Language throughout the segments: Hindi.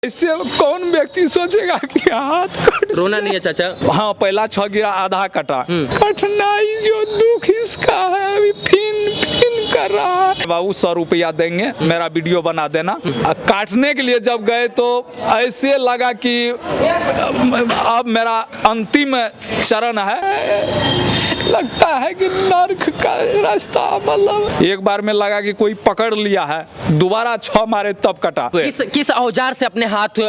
इससे कौन व्यक्ति सोचेगा कि हाथ कट रोना नहीं है चाचा? हाँ, पहला 6 गिरा, आधा कटा। कठिनाई जो दुख इसका है अभी फिन कर रहा है। बाबू 100 रुपया देंगे, मेरा वीडियो बना देना। काटने के लिए जब गए तो ऐसे लगा कि अब मेरा अंतिम चरण है, लगता है कि नर्क का रास्ता। मतलब एक बार में लगा कि कोई पकड़ लिया है, दोबारा 6 मारे तब कटा। किस औजार से अपने हाथ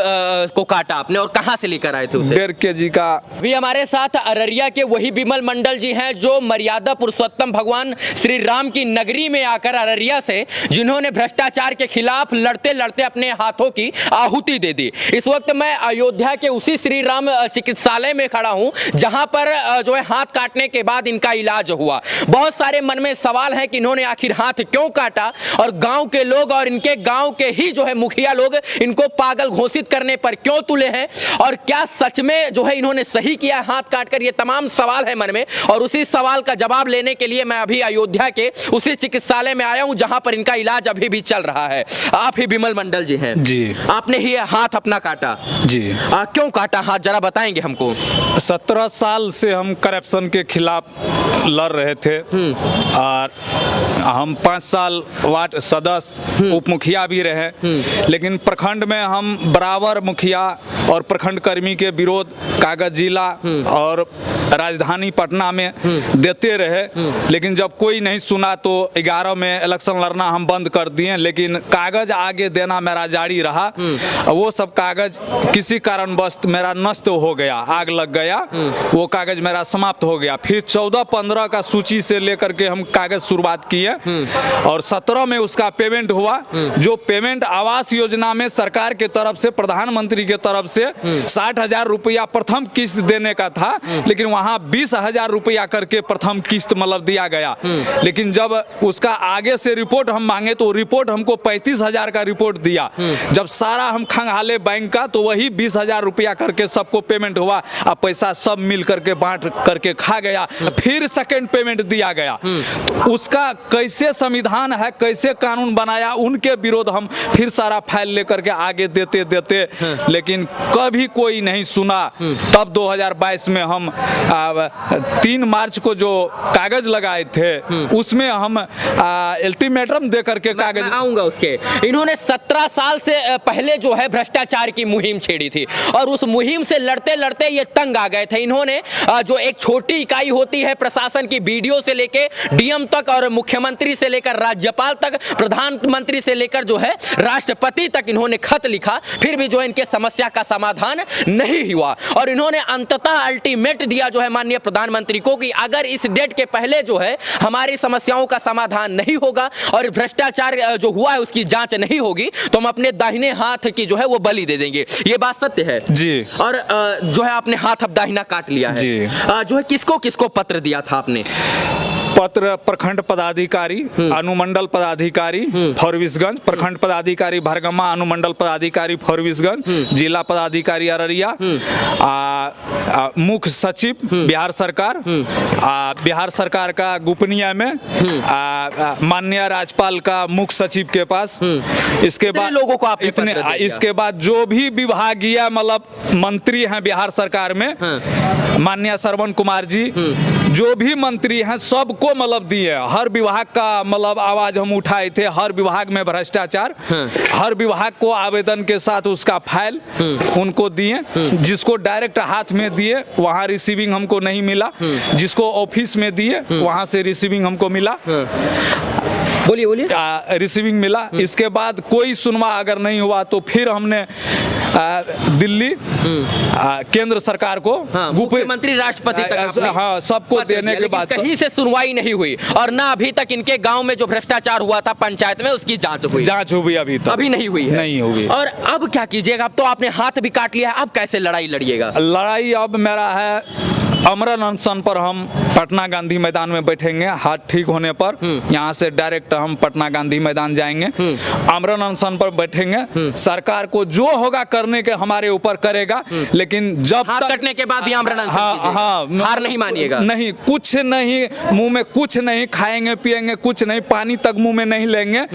को काटा आपने और कहां से लेकर आए थे उसे? 1.5 kg का। भी हमारे साथ अररिया के वही विमल मंडल जी हैं जो मर्यादा पुरुषोत्तम भगवान श्री राम की नगरी में आकर अररिया से जिन्होंने भ्रष्टाचार के खिलाफ लड़ते लड़ते अपने हाथों की आहुति दे दी। इस वक्त मैं अयोध्या के उसी श्री राम चिकित्सालय में खड़ा हूं जहां पर जो है हाथ काटने के बाद इनका इलाज हुआ। बहुत सारे मन में सवाल है कि इन्होंने आखिर हाथ क्यों काटा और गांव के लोग और इनके गांव के ही जो है मुखिया लोग इनको पागल घोषित करने पर क्यों तुले हैं और क्या सच में जो है इन्होंने सही किया हाथ काटकर, ये तमाम सवाल है मन में। और उसी सवाल का जवाब लेने के लिए मैं अभी अयोध्या के उसी चिकित्सालय में आया हूं जहां पर इनका इलाज अभी भी चल रहा है। आप ही विमल मंडल जी हैं जी? आपने ही हाथ अपना काटा जी? क्यों काटा हाथ, जरा बताएंगे हमको। 17 साल से हम करप्शन के खिलाफ लड़ रहे थे और हम 5 साल वार्ड सदस्य उप मुखिया भी रहे, लेकिन प्रखंड में हम बराबर मुखिया और प्रखंड कर्मी के विरोध कागज जिला और राजधानी पटना में देते रहे, लेकिन जब कोई नहीं सुना तो 11 में इलेक्शन लड़ना हम बंद कर दिए। लेकिन कागज आगे देना मेरा जारी रहा। वो सब कागज किसी कारणवश मेरा नष्ट हो गया, आग लग गया, वो कागज मेरा समाप्त हो गया। फिर 14-15 का सूची से लेकर के हम कागज शुरुआत किए और 17 में उसका पेमेंट हुआ। जो पेमेंट आवास योजना में सरकार के तरफ से, प्रधानमंत्री के तरफ से 60,000 रुपया प्रथम किस्त देने का था, लेकिन वहां 20,000 रुपया करके प्रथम किस्त मतलब दिया गया। लेकिन जब उसका आगे से रिपोर्ट हम मांगे तो रिपोर्ट हमको 35,000 का रिपोर्ट दिया। जब सारा हम खंगाले बैंक का तो वही 20,000 रुपया करके सबको पेमेंट हुआ। अब पैसा सब मिल करके बांट करके खा गया। फिर सेकंड पेमेंट दिया गया। तो उसका कैसे संविधान है, कैसे कानून बनाया, उनके विरोध हम फिर सारा फाइल लेकर के आगे देते देते, लेकिन कभी कोई नहीं सुना। तब 2022 में हम 3 मार्च को जो कागज लगाए थे उसमें हम अल्टीमेटम दे करके कागज आऊंगा उसके। इन्होंने 17 साल से पहले जो है भ्रष्टाचार की मुहिम छेड़ी थी और उस मुहिम से लड़ते लड़ते ये तंग आ गए थे। इन्होंने जो एक छोटी इकाई होती है प्रशासन की, बीडीओ से लेके डीएम तक और मुख्यमंत्री से लेकर राज्यपाल तक, प्रधानमंत्री से लेकर जो है राष्ट्रपति तक इन्होंने खत लिखा, फिर भी जो है इनके समस्या का समाधान नहीं हुआ। और इन्होंने अंततः अल्टीमेट दिया जो है माननीय प्रधानमंत्री को कि अगर इस डेट के पहले जो है हमारी समस्याओं का समाधान नहीं होगा और भ्रष्टाचार जो हुआ है उसकी जांच नहीं होगी तो हम अपने दाहिने हाथ की जो है वो बलि दे देंगे। ये बात सत्य है जी? और जो है आपने हाथ अब दाहिना काट लिया है जी। जो है किसको किसको पत्र दिया था आपने? पत्र प्रखंड पदाधिकारी, अनुमंडल पदाधिकारी फॉरबिसगंज, प्रखंड पदाधिकारी भरगमा, अनुमंडल पदाधिकारी फॉरबिसगंज, जिला पदाधिकारी अररिया, मुख्य सचिव बिहार सरकार, बिहार सरकार का गोपनीय में माननीय राज्यपाल का मुख्य सचिव के पास। इसके बाद लोगों को आप इतने, इसके बाद जो भी विभागीय मतलब मंत्री हैं बिहार सरकार में, माननीय श्रवण कुमार जी, जो भी मंत्री हैं सबको मतलब दिए। हर विभाग का मतलब आवाज हम उठाए थे। हर विभाग में भ्रष्टाचार, हर विभाग को आवेदन के साथ उसका फाइल उनको दिए। जिसको डायरेक्ट हाथ में दिए वहां रिसीविंग हमको नहीं मिला, जिसको ऑफिस में दिए वहां से रिसीविंग हमको मिला। बोलिए रिसीविंग मिला। इसके बाद कोई सुनवा अगर नहीं हुआ तो फिर हमने दिल्ली केंद्र सरकार को, मुख्यमंत्री राष्ट्रपति तक, हाँ, सबको देने के बाद कहीं से सुनवाई नहीं हुई और ना अभी तक इनके गांव में जो भ्रष्टाचार हुआ था पंचायत में उसकी जांच हुई अभी तक अभी नहीं हुई है। नहीं हुई। और अब क्या कीजिएगा? अब तो आपने हाथ भी काट लिया है, अब कैसे लड़ाई लड़िएगा? लड़ाई अब मेरा है अमरन अनशन पर हम पटना गांधी मैदान में बैठेंगे। हाथ ठीक होने पर यहाँ से डायरेक्ट हम पटना गांधी मैदान जाएंगे। अमरन अनशन पर बैठेंगे। सरकार को जो होगा करने के हमारे ऊपर करेगा, लेकिन जब हाथ तक कटने के बाद भी आमरण अनशन हाँ कीजिएगा। हाँ हार नहीं मानिएगा। नहीं, कुछ नहीं, मुंह में कुछ नहीं खाएंगे पिएंगे, कुछ नहीं, पानी तक मुंह में नहीं लेंगे,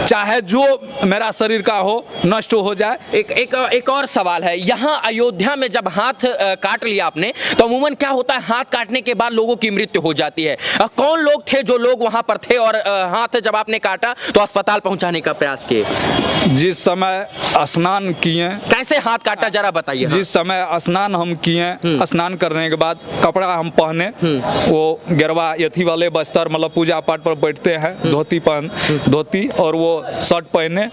चाहे जो मेरा शरीर का हो नष्ट हो जाए। एक और सवाल है, यहाँ अयोध्या में जब हाथ काट लिया आपने तो अमूमन क्या होता है, हाथ काटने के बाद लोगों की मृत्यु हो जाती है। कौन लोग थे जो लोग वहां पर थे और हाथ जब आपने काटा तो अस्पताल पहुंचाने का प्रयास किए? जिस समय स्नान किए, कैसे हाथ काटा जरा बताइए। जिस समय स्नान हम किए, स्नान करने के बाद कपड़ा हम पहने, वो गेरवा यथी वाले बस्तर, मतलब पूजा पाठ पर बैठते हैं, धोती और वो शर्ट पहने।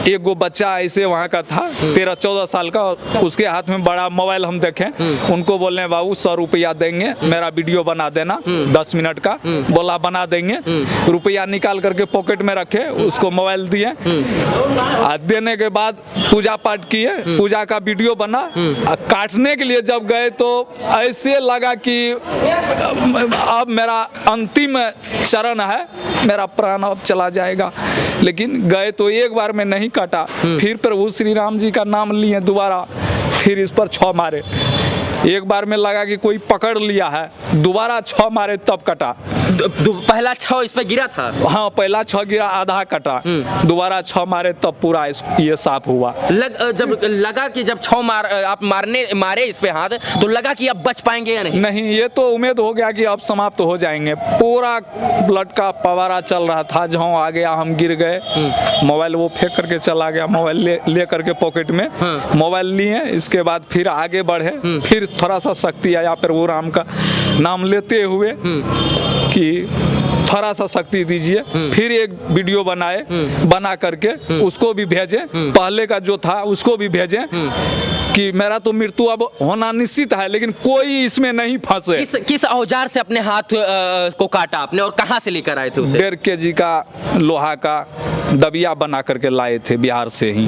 एक गो बच्चा ऐसे वहाँ का था 13-14 साल का, उसके हाथ में बड़ा मोबाइल हम देखें, उनको बोले बाबू 100 रुपया देंगे, मेरा वीडियो बना देना 10 मिनट का। बोला बना देंगे। रुपया निकाल करके पॉकेट में रखे, उसको मोबाइल दिए। देने के बाद पूजा पाठ किए, पूजा का वीडियो बना। काटने के लिए जब गए तो ऐसे लगा कि अब मेरा अंतिम चरण है, मेरा प्राण अब चला जाएगा। लेकिन गए तो एक बार में नहीं काटा, फिर प्रभु श्री राम जी का नाम लिए दोबारा, फिर इस पर 6 मारे। एक बार में लगा कि कोई पकड़ लिया है, दोबारा 6 मारे तब कटा। पहला 6 इस पे गिरा था? हाँ, पहला 6 गिरा, आधा कटा, दोबारा 6 मारे तब पूरा ये साफ हुआ। जब लगा कि जब 6 आप मारे इस पे हाथ, तो लगा कि अब बच पाएंगे या नहीं? नहीं, ये तो उम्मीद हो गया कि अब समाप्त हो जाएंगे। पूरा ब्लड का फवारा चल रहा था, जहाँ आ गया हम गिर गए। मोबाइल वो फेंक करके चला गया, मोबाइल ले करके पॉकेट में मोबाइल लिए। इसके बाद फिर आगे बढ़े, फिर थोड़ा सा शक्ति आया प्रभु राम का नाम लेते हुए कि थोड़ा सा शक्ति दीजिए। फिर एक वीडियो बनाए, बना करके उसको भी भेजे, पहले का जो था उसको भी भेजे कि मेरा तो मृत्यु अब होना निश्चित है, लेकिन कोई इसमें नहीं फंसे। किस औजार से अपने हाथ को काटा आपने और कहां से लेकर आए थे उसे? 1.5 kg का लोहा का दबिया बना करके लाए थे बिहार से ही।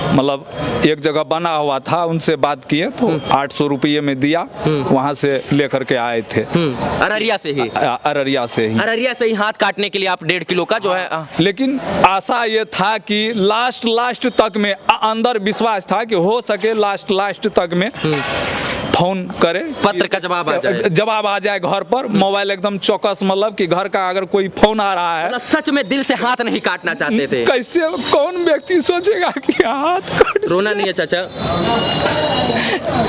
मतलब एक जगह बना हुआ था, उनसे बात किए तो 800 रुपये में दिया, वहां से लेकर के आए थे। अररिया से ही? अररिया से ही हाथ काटने के लिए आप 1.5 किलो का जो है। लेकिन आशा ये था कि लास्ट तक में अंदर विश्वास था कि हो सके लास्ट तक में फोन करे, पत्र का जवाब आ जाए घर पर। मोबाइल एकदम चौकस, मतलब कि घर का अगर कोई फोन आ रहा है। सच में दिल से हाथ नहीं काटना चाहते थे? कैसे, कौन व्यक्ति सोचेगा कि हाथ काट? रोना नहीं है चाचा?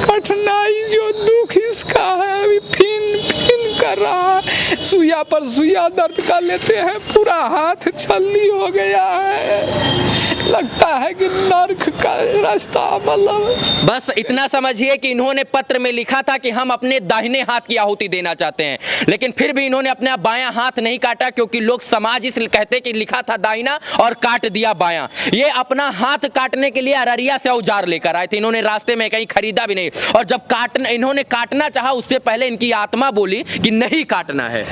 कठिनाई जो दुख इसका है, अभी फिन कर रहा है, सुइया पर सुइया दर्द का लेते हैं, पूरा हाथ छलनी हो गया है, लगता है कि नर्क का रास्ता। मतलब बस इतना समझिए कि इन्होंने पत्र में लिखा था कि हम अपने दाहिने हाथ की आहुति देना चाहते हैं, लेकिन फिर भी इन्होंने अपना बायां हाथ नहीं काटा, क्योंकि लोग समाज इसलिए कहते कि लिखा था दाहिना और काट दिया बायां। ये अपना हाथ काटने के लिए अररिया से औजार लेकर आए थे, इन्होंने रास्ते में कहीं खरीदा भी नहीं। और जब इन्होंने काटना चाहा, उससे पहले इनकी आत्मा बोली कि नहीं काटना है।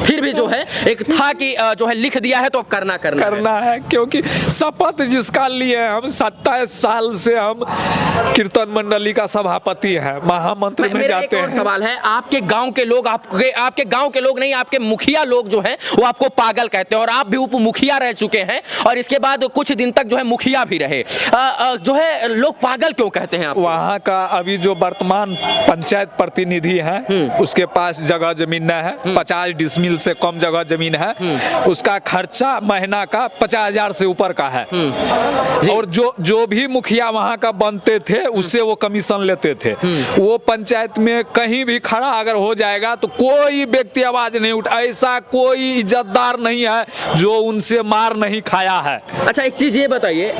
फिर भी जो है एक था कि जो है लिख दिया है तो अब करना है, क्योंकि शपथ जिसका लिए हम 27 साल से हम कीर्तन मंडली का सभापति है, महामंत्र में जाते हैं। सवाल है, आपके गांव के लोग, आपके गांव के लोग नहीं, आपके मुखिया लोग जो हैं वो आपको पागल कहते हैं, और आप भी उप मुखिया रह चुके हैं, और इसके बाद कुछ दिन तक जो है मुखिया भी रहे। जो है लोग पागल क्यों कहते हैं? वहाँ का अभी जो वर्तमान पंचायत प्रतिनिधि है, उसके पास जगह जमीन न है, 50 डिसमिल से कम जगह जमीन है, उसका खर्चा महीना का 50,000 से ऊपर का है, और जो भी मुखिया वहाँ का बनते थे उससे वो कमीशन लेते थे। वो पंचायत में कहीं भी खड़ा अगर हो जाएगा तो कोई व्यक्ति आवाज नहीं उठा, ऐसा कोई इज्जतदार नहीं है जो उनसे मार नहीं खाया है। अच्छा, एक चीज ये बताइए,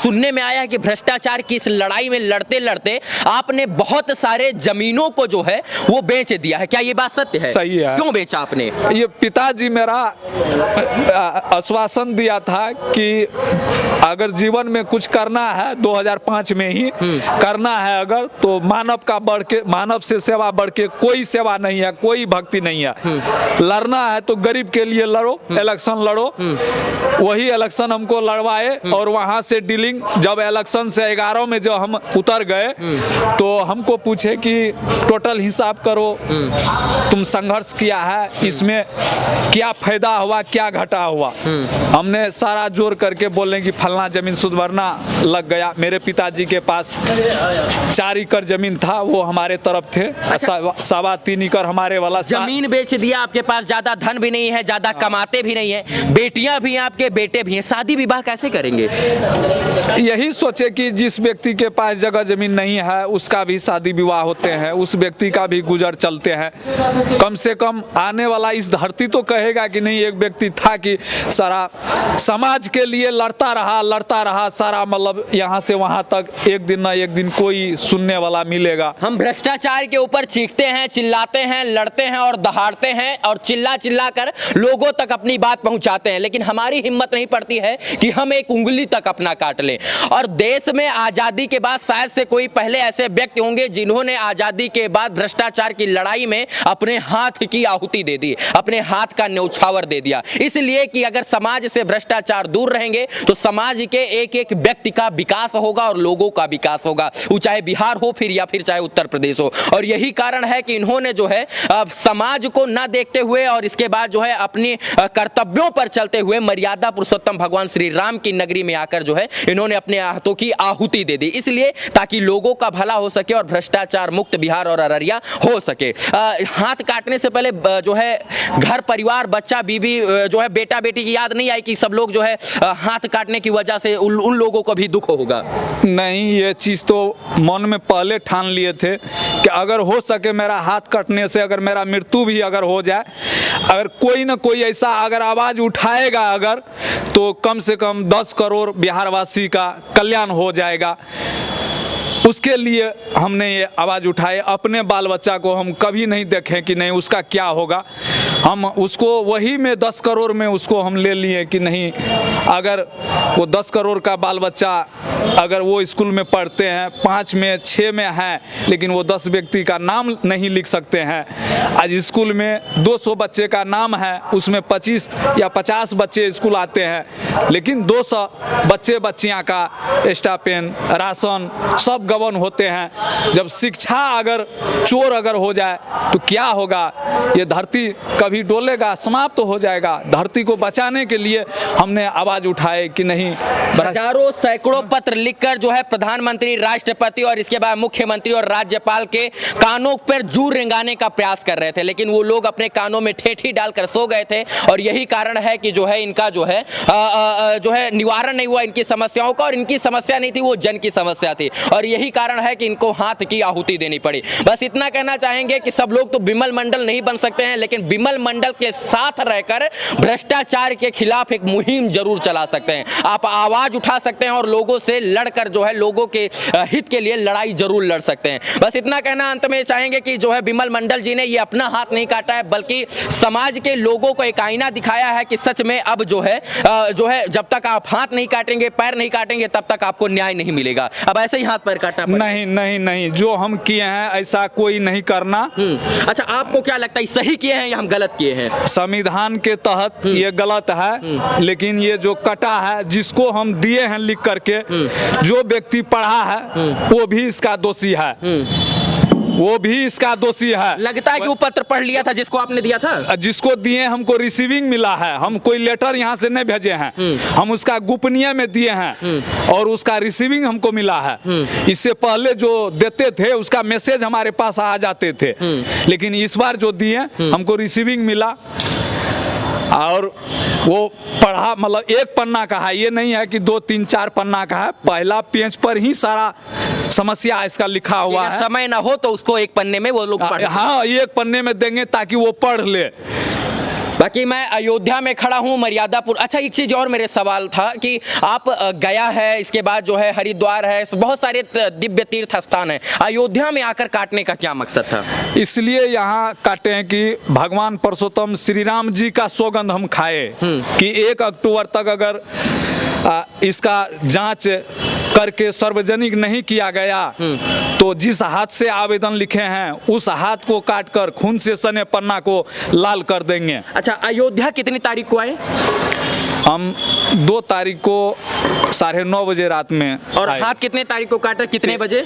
सुनने में आया है कि भ्रष्टाचार की इस लड़ाई में लड़ते लड़ते आपने बहुत सारे जमीनों को जो है वो बेच दिया है, क्या ये बात सत्य है? सही है। क्यों बेचा आपने? ये पिताजी मेरा आश्वासन दिया था कि अगर जीवन में कुछ करना है 2005 में ही करना है अगर, तो मानव का बढ़ के, मानव से सेवा बढ़ के कोई सेवा नहीं है, कोई भक्ति नहीं है। लड़ना है तो गरीब के लिए लड़ो, इलेक्शन लड़ो, वही इलेक्शन हमको लड़वाए और वहाँ से डीलिंग, जब इलेक्शन से 11 में जब हम उतर गए तो हमको पूछे कि टोटल हिसाब करो, तुम संघर्ष किया है, इसमें क्या फायदा हुआ, क्या घटा हुआ। हमने सारा जोड़ करके बोले कि फलना जमीन सुधरना लग गया। मेरे पिताजी के पास 4 एकड़ जमीन था, वो हमारे तरफ थे। 3.25 एकड़ हमारे वाला। जमीन बेच दिया, आपके पास ज्यादा धन भी नहीं है, ज्यादा कमाते भी नहीं है, बेटियां भी हैं, आपके बेटे भी हैं, शादी विवाह कैसे करेंगे? यही सोचे कि जिस व्यक्ति के पास जगह जमीन नहीं है उसका भी शादी विवाह होते हैं, उस व्यक्ति का भी गुजर चलते हैं। कम से कम आने वाला इस धरती तो कहेगा कि नहीं, एक व्यक्ति था कि सारा समाज के लिए लड़ता रहा सारा, मतलब यहाँ से वहाँ तक, एक दिन ना एक दिन कोई सुनने वाला मिलेगा। हम भ्रष्टाचार के ऊपर चीखते हैं, चिल्लाते हैं, लड़ते हैं और दहाड़ते हैं और चिल्ला कर लोगों तक अपनी बात पहुंचाते हैं, लेकिन हमारी हिम्मत नहीं पड़ती है कि हम एक उंगली तक अपना काट लें। और देश में आजादी के बाद शायद से कोई पहले ऐसे व्यक्ति होंगे जिन्होंने आजादी के बाद भ्रष्टाचार की लड़ाई में अपने हाथ की आहुति दे दी, अपने हाथ का न्यौछावर दे दिया, इसलिए कि अगर समाज से भ्रष्टाचार दूर रहेंगे तो समाज के एक एक व्यक्ति का विकास होगा और लोगों का विकास होगा, वो चाहे बिहार हो फिर या फिर चाहे उत्तर प्रदेश हो। और यही कारण है कि इन्होंने जो है समाज को न देखते हुए और इसके बाद जो है अपनी कर्तव्यों पर चलते हुए मर्यादा पुरुषोत्तम भगवान श्री राम की नगरी में आकर जो है इन्होंने अपने हाथों की आहुति दे दी, इसलिए ताकि लोगों का भला हो सके और भ्रष्टाचार मुक्त बिहार और अररिया हो सके। हाथ काटने से पहले जो है घर परिवार, बच्चा, बीबी, जो है बेटा बेटी की याद नहीं आई कि सब लोग जो है हाथ काटने की वजह से उन लोगों को भी दुख होगा? नहीं, ये चीज़ तो मन में पहले ठान लिए थे कि अगर हो सके मेरा हाथ कटने से अगर मेरा मृत्यु भी अगर हो जाए, अगर कोई ना कोई ऐसा अगर आवाज़ उठाएगा अगर, तो कम से कम 10 करोड़ बिहारवासी का कल्याण हो जाएगा। उसके लिए हमने ये आवाज़ उठाए। अपने बाल बच्चा को हम कभी नहीं देखें कि नहीं उसका क्या होगा, हम उसको वही में 10 करोड़ में उसको हम ले लिए कि नहीं, अगर वो 10 करोड़ का बाल बच्चा अगर वो स्कूल में पढ़ते हैं, 5 में 6 में है, लेकिन वो 10 व्यक्ति का नाम नहीं लिख सकते हैं। आज स्कूल में 200 बच्चे का नाम है, उसमें 25 या 50 बच्चे स्कूल आते हैं, लेकिन 200 बच्चे बच्चियाँ का स्टाइपेंड, राशन सब गबन होते हैं। जब शिक्षा अगर चोर अगर हो जाए तो क्या होगा? ये धरती कभी डोलेगा, समाप्त तो हो जाएगा। धरती को बचाने के लिए हमने आवाज़ उठाए कि नहीं। हजारों सैकड़ों पत्र लिखकर जो है प्रधानमंत्री, राष्ट्रपति और इसके बाद मुख्यमंत्री और राज्यपाल के कानों पर जूं रेंगाने का प्रयास कर रहे थे, लेकिन वो लोग अपने कानों में ठेठी डालकर सो गए थे। और यही कारण है कि जो है इनका जो है निवारण नहीं हुआ इनकी समस्याओं का, और इनकी समस्या नहीं थी, वो जन की समस्या थी, और यही कारण है कि इनको हाथ की आहुति देनी पड़ी। बस इतना कहना चाहेंगे कि सब लोग तो बिमल मंडल नहीं बन सकते हैं, लेकिन बिमल मंडल के साथ रहकर भ्रष्टाचार के खिलाफ एक मुहिम जरूर चला सकते हैं। आप आवाज उठा सकते हैं और लोगों से लड़कर जो है लोगों के हित के लिए लड़ाई जरूर लड़ सकते हैं। बस इतना कहना अंत में चाहेंगे कि जो है बिमल मंडल जी ने ये अपना हाथ नहीं काटा है, बल्कि समाज के लोगों को एक आईना दिखाया है कि सच में अब जो है जब तक आप हाथ नहीं काटेंगे, पैर नहीं काटेंगे, तब तक आपको न्याय नहीं मिलेगा। अब ऐसे ही हाथ पैर काटना नहीं नहीं नहीं, जो हम किए हैं ऐसा कोई नहीं करना। अच्छा, आपको क्या लगता है सही किए हैं या हम गलत किए हैं? संविधान के तहत ये गलत है, लेकिन ये जो कटा है, जिसको हम दिए हैं लिख करके, जो व्यक्ति पढ़ा है वो भी इसका दोषी है, वो भी इसका दोषी है। लगता है कि वो पत्र पढ़ लिया था जिसको आपने दिया था? जिसको दिए हमको रिसीविंग मिला है, हम कोई लेटर यहाँ से नहीं भेजे हैं, हम उसका गोपनीय में दिए हैं और उसका रिसीविंग हमको मिला है। इससे पहले जो देते थे उसका मैसेज हमारे पास आ जाते थे, लेकिन इस बार जो दिए हमको रिसीविंग मिला और वो पढ़ा, मतलब 1 पन्ना का है, ये नहीं है कि 2, 3, 4 पन्ना का है। पहला पेज पर ही सारा समस्या इसका लिखा हुआ है। समय ना हो तो उसको 1 पन्ने में वो लोग पढ़, हाँ 1 पन्ने में देंगे ताकि वो पढ़ ले। बाकी मैं अयोध्या में खड़ा हूँ, मर्यादापुर। अच्छा, एक चीज़ और मेरे सवाल था कि आप गया है, इसके बाद जो है हरिद्वार है, बहुत सारे दिव्य तीर्थ स्थान है, अयोध्या में आकर काटने का क्या मकसद था? इसलिए यहाँ काटे हैं कि भगवान पुरुषोत्तम श्री राम जी का सौगंध हम खाए कि 1 अक्टूबर तक अगर इसका जांच करके सार्वजनिक नहीं किया गया तो जिस हाथ से आवेदन लिखे हैं उस हाथ को काटकर खून से सने पन्ना को लाल कर देंगे। अच्छा, अयोध्या कितनी तारीख को आए? हम 2 तारीख को 9:30 बजे रात में और आए। हाथ कितने तारीख को काटा, कितने बजे?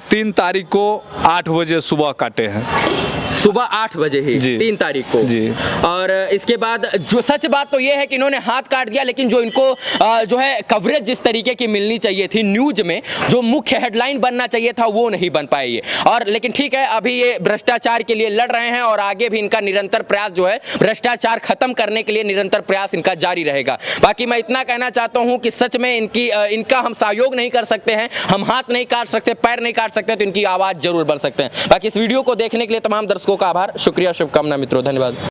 3 तारीख को 8 बजे सुबह काटे हैं। सुबह 8 बजे ही, जी। 3 तारीख को जी। और इसके बाद जो सच बात तो ये है कि इन्होंने हाथ काट दिया, लेकिन जो इनको जो है कवरेज जिस तरीके की मिलनी चाहिए थी न्यूज में, जो मुख्य हेडलाइन बनना चाहिए था वो नहीं बन पाई है। और लेकिन ठीक है, अभी ये भ्रष्टाचार के लिए लड़ रहे हैं और आगे भी इनका निरंतर प्रयास जो है भ्रष्टाचार खत्म करने के लिए निरंतर प्रयास इनका जारी रहेगा। बाकी मैं इतना कहना चाहता हूं कि सच में इनका हम सहयोग नहीं कर सकते हैं, हम हाथ नहीं काट सकते, पैर नहीं काट सकते, तो इनकी आवाज जरूर बन सकते हैं। बाकी इस वीडियो को देखने के लिए तमाम दर्शकों का आभार, शुक्रिया, शुभकामना मित्रों, धन्यवाद।